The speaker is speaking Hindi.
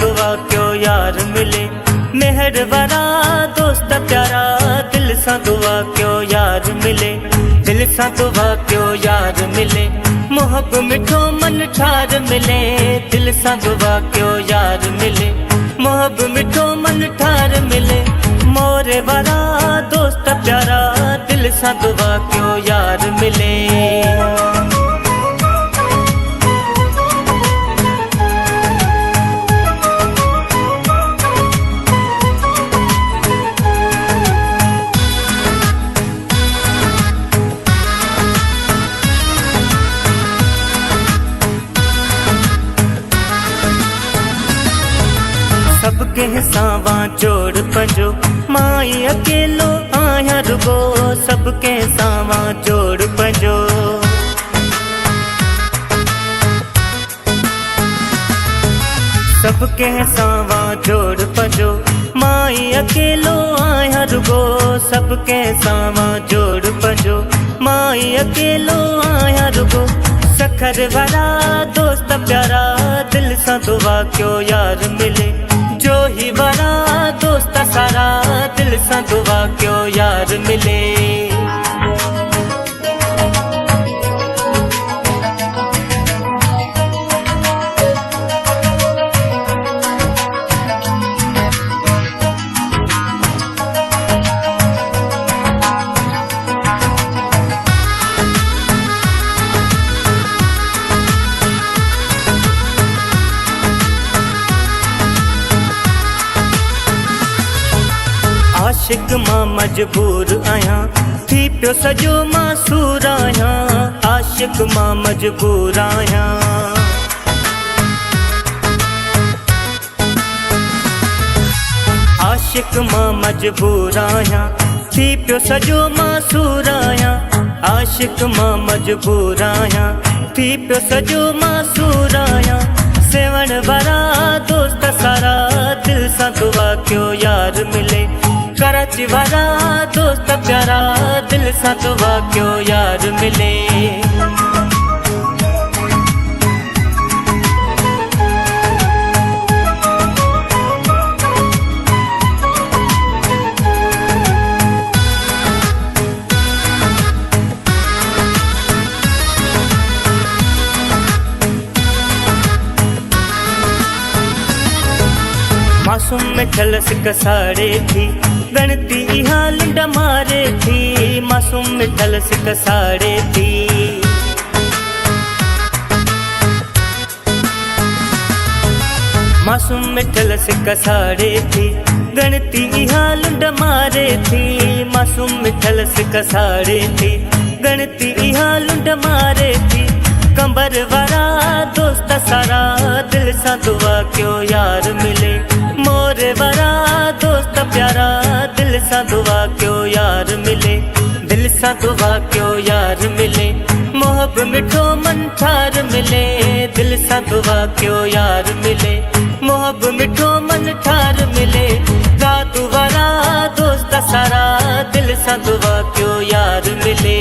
दुआ क्यों यार मिले, मेहर वाला दोस्त प्यारा, दिल सा दुआ क्यों यार मिले, दिल सा दुआ क्यों यार मिले, मोहब मिठो मन ठार मिले, दिल सा दुआ क्यों यार मिले, मोहब मिठो मन ठार मिले, मोरे वाला दोस्त प्यारा, दिल सा दुआ क्यों यार मिले। सबके सावा जोड़ पंजो, माई अकेलो आया रुगो, सबके सावा जोड़ पंजो। सबके सावा जोड़ पंजो, माई अकेलो आया रुगो, सबके सावा जोड़ पंजो, माई अकेलो आया रुगो, सखर वाला दोस्त प्यारा, दिल सा दुआ क्यों यार मिले, जो ही वाला दोस्त सारा, दिल सा दुआ क्यों यार मिले। आशिक मां मजबूर आया, थी पियो सजो मासूर आया, आशिक मां मजबूर आया। आशिक मां मजबूर आया, थी पियो सजो मासूर आया, आशिक मां मजबूर आया, थी पियो सजो मासूर आया, सेवण वाला दोस्त सारा, दिल सा दुआ क्यों यार मिले, कराची वाला दोस्त प्यारा, दिल सा दुआ क्यों यार मिले। मासूम में ठलस कसारे थी, गणती हाल डमारे थी, मासूम में ठलस कसारे थी। मासूम में ठलस कसारे थी, गणती हाल डमारे थी, मासूम में ठलस कसारे थी, गणती हाल डमारे थी, कंबर वाला दोस्त सारा, दिल सा दुआ क्यों यार मिले, मोरे वाला दोस्त प्यारा, दिल सा दुआ क्यों यार मिले, दिल सा दुआ क्यों यार मिले, मोहब मिठो मन ठार मिले, दिल सा दुआ क्यों यार मिले, मोहब मिठो मन ठार मिले, रात वाला दोस्त सारा, दिल सा दुआ क्यों यार मिले।